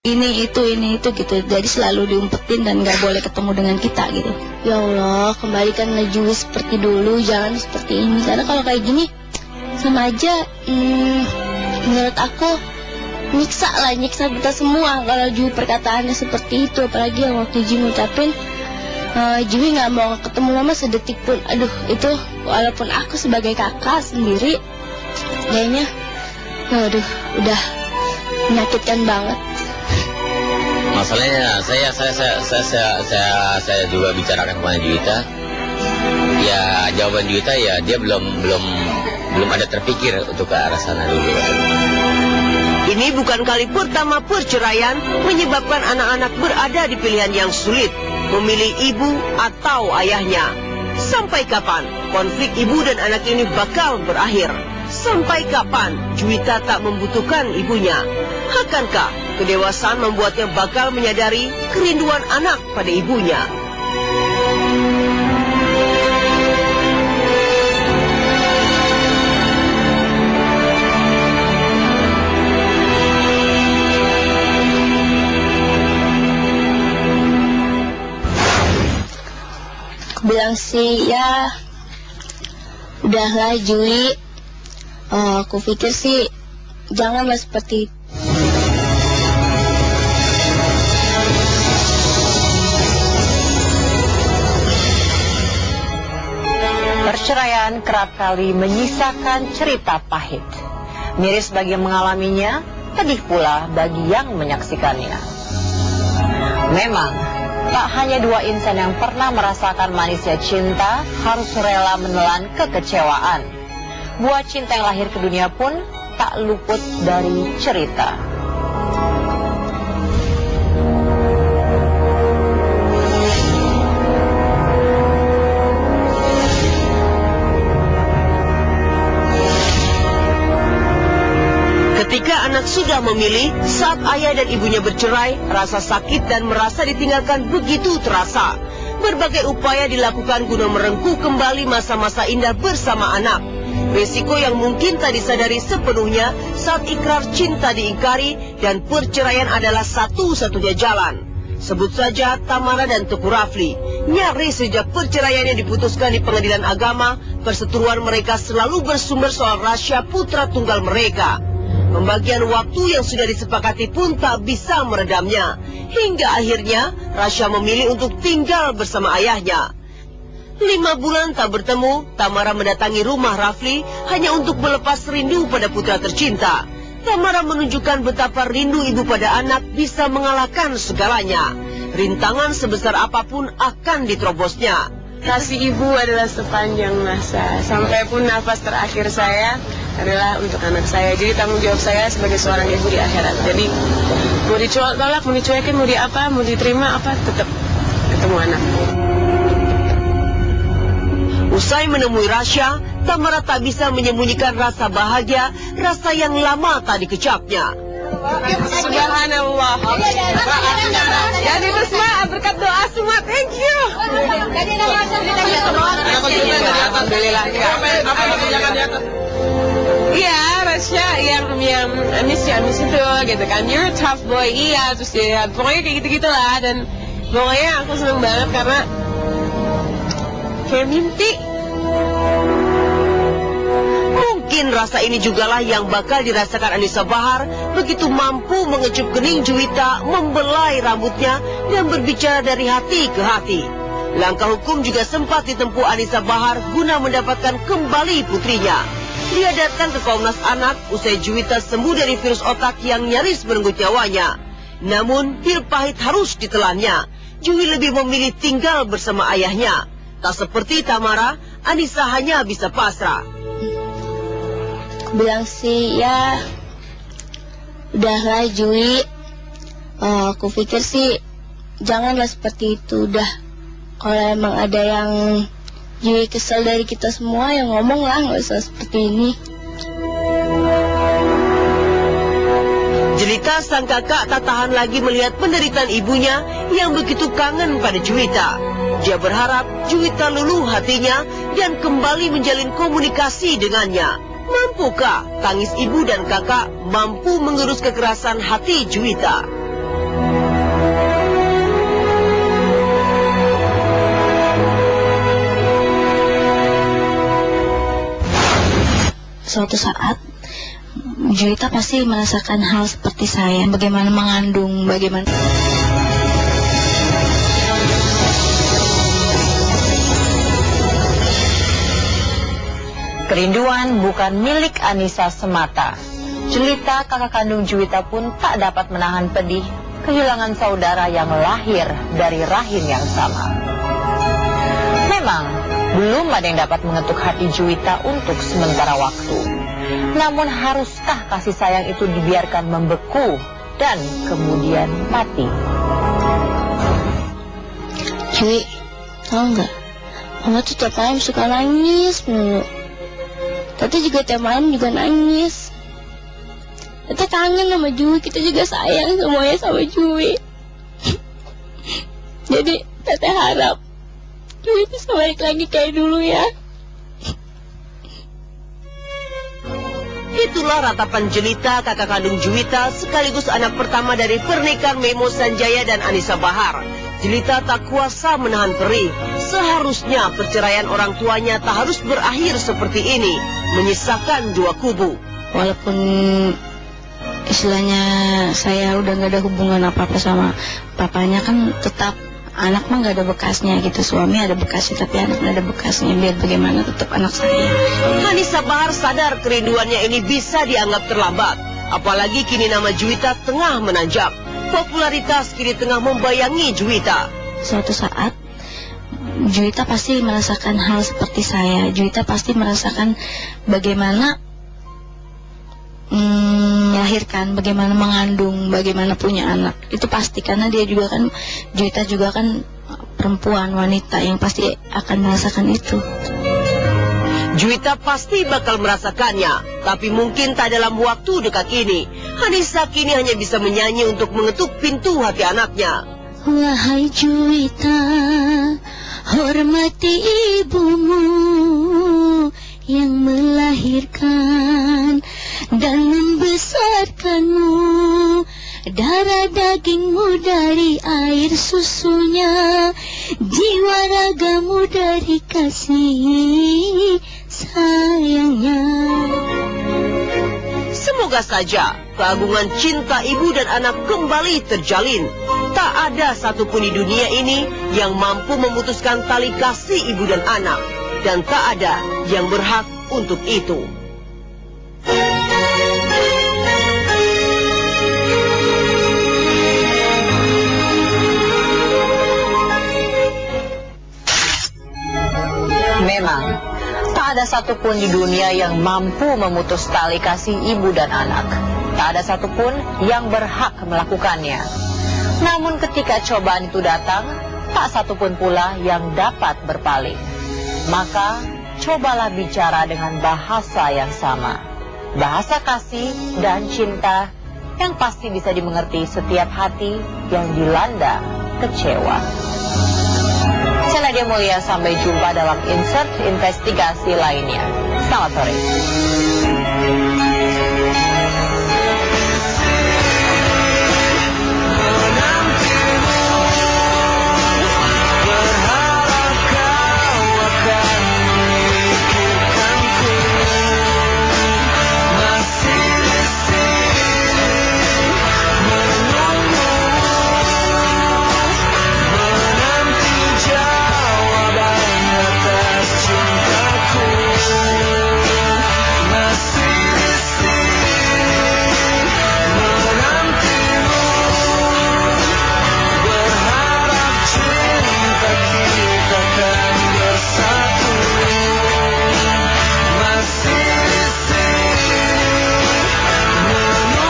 ini itu gitu, jadi selalu diumpetin dan nggak boleh ketemu dengan kita gitu. Ya Allah, kembalikan Najwa seperti dulu, jangan seperti ini, karena kalau kayak gini sama aja menurut aku nyiksa kita semua kalau Jui perkataannya seperti itu. Apalagi yang waktu Jui ngucapin Jui nggak mau ketemu mama sedetik pun. Aduh, itu walaupun aku sebagai kakak sendiri kayaknya udah menyakitkan banget. Masalahnya saya juga bicarakan dengan Juwita. Ya jawaban Juwita ya dia belum ada terpikir untuk ke arah sana dulu. Ini bukan kali pertama perceraian menyebabkan anak-anak berada di pilihan yang sulit, memilih ibu atau ayahnya. Sampai kapan konflik ibu dan anak ini bakal berakhir? Sampai kapan Juwita tak membutuhkan ibunya? Akankah kedewasaan membuatnya bakal menyadari kerinduan anak pada ibunya? Bilang sih ya udahlah Jui, aku pikir sih janganlah seperti itu. Perceraian kerap kali menyisakan cerita pahit. Miris bagi yang mengalaminya, pedih pula bagi yang menyaksikannya. Memang tak hanya dua insan yang pernah merasakan manisnya cinta harus rela menelan kekecewaan. Buah cinta yang lahir ke dunia pun tak luput dari cerita. Ketika anak sudah memilih, saat ayah dan ibunya bercerai, rasa sakit dan merasa ditinggalkan begitu terasa. Berbagai upaya dilakukan guna merengkuh kembali masa-masa indah bersama anak. Risiko yang mungkin tak disadari sepenuhnya saat ikrar cinta diingkari dan perceraian adalah satu-satunya jalan. Sebut saja Tamara dan Teguh Rafli. Nyaris sejak perceraiannya diputuskan di pengadilan agama, perseteruan mereka selalu bersumber soal rahasia putra tunggal mereka. Pembagian waktu yang sudah disepakati pun tak bisa meredamnya. Hingga akhirnya Rasya memilih untuk tinggal bersama ayahnya. 5 bulan tak bertemu, Tamara mendatangi rumah Rafli hanya untuk melepas rindu pada putra tercinta. Tamara menunjukkan betapa rindu ibu pada anak bisa mengalahkan segalanya. Rintangan sebesar apapun akan diterobosnya. Kasih ibu adalah sepanjang masa, sampai pun nafas terakhir saya adalah untuk anak saya. Jadi tanggung jawab saya sebagai seorang ibu di akhirat. Jadi mau ditolak, mau dicuekin, mau diapa, mau diterima apa, tetap ketemu anak. Usai menemui Rasya, Tamara tak bisa menyembunyikan rasa bahagia, rasa yang lama tak dikecapnya. Subhanallah. Dan itu semua berkat doa semua. Thank you. Alhamdulillah. Iya, Rasya yang amis itu gitu kan. You're a tough boy. Iya, terus ya pokoknya kayak gitu-gitulah. Dan pokoknya aku seneng banget karena kayak mimpi. Mungkin rasa ini jugalah yang bakal dirasakan Anissa Bahar begitu mampu mengecup kening Juwita, membelai rambutnya, dan berbicara dari hati ke hati. Langkah hukum juga sempat ditempuh Anissa Bahar guna mendapatkan kembali putrinya. Dia datang ke Komnas Anak usai Juwita sembuh dari virus otak yang nyaris merenggut nyawanya. Namun, pil pahit harus ditelannya. Jui lebih memilih tinggal bersama ayahnya. Tak seperti Tamara, Anissa hanya bisa pasrah. Bilang sih ya udahlah Jui, aku pikir sih janganlah seperti itu. Udah, kalau emang ada yang Jui kesel dari kita semua, yang ngomong lah, nggak usah seperti ini. Jelita sang kakak tak tahan lagi melihat penderitaan ibunya yang begitu kangen pada Juwita. Dia berharap Juwita luluh hatinya dan kembali menjalin komunikasi dengannya. Mampukah tangis ibu dan kakak mampu mengurus kekerasan hati Juwita? Suatu saat Juwita pasti merasakan hal seperti saya, bagaimana mengandung, bagaimana Kerinduan bukan milik Anissa semata. Jelita kakak kandung Juwita pun tak dapat menahan pedih kehilangan saudara yang lahir dari rahim yang sama. Memang belum ada yang dapat mengetuk hati Juwita untuk sementara waktu. Namun haruskah kasih sayang itu dibiarkan membeku dan kemudian mati? Cuy, tau nggak? Mama tuh tiap malam suka nangis mulu. Tati juga tiap malam juga nangis. Tati kangen sama Jui, kita juga sayang semuanya sama Jui. Jadi Tati harap Jui bisa balik lagi kayak dulu ya. Itulah ratapan Jelita, kakak kandung Juwita, sekaligus anak pertama dari pernikahan Memo Sanjaya dan Anissa Bahar. Jelita tak kuasa menahan perih. Seharusnya perceraian orang tuanya tak harus berakhir seperti ini, menyisakan dua kubu. Walaupun istilahnya saya udah gak ada hubungan apa-apa sama papanya, kan tetap anak mah gak ada bekasnya gitu. Suami ada bekasnya tapi anak gak ada bekasnya. Biar bagaimana tetap anak saya. Anissa Bahar sadar kerinduannya ini bisa dianggap terlambat. Apalagi kini nama Juwita tengah menanjak. Popularitas kini tengah membayangi Juwita. Suatu saat Juwita pasti merasakan hal seperti saya. Juwita pasti merasakan bagaimana melahirkan, bagaimana mengandung, bagaimana punya anak. Itu pasti, karena dia juga kan, Juwita juga kan perempuan, wanita yang pasti akan merasakan itu. Juwita pasti bakal merasakannya, tapi mungkin tak dalam waktu dekat ini. Anissa kini hanya bisa menyanyi untuk mengetuk pintu hati anaknya. Wahai Juwita, hormati ibumu yang melahirkan dan membesarkanmu. Darah dagingmu dari air susunya, jiwa ragamu dari kasih sayangnya. Semoga saja keagungan cinta ibu dan anak kembali terjalin. Tak ada satupun di dunia ini yang mampu memutuskan tali kasih ibu dan anak. Dan tak ada yang berhak untuk itu. Memang, tak ada satupun di dunia yang mampu memutus tali kasih ibu dan anak. Tak ada satupun yang berhak melakukannya. Namun ketika cobaan itu datang, tak satupun pula yang dapat berpaling. Maka, cobalah bicara dengan bahasa yang sama. Bahasa kasih dan cinta yang pasti bisa dimengerti setiap hati yang dilanda kecewa. Saya Nadia Mulia, sampai jumpa dalam insert investigasi lainnya. Selamat sore.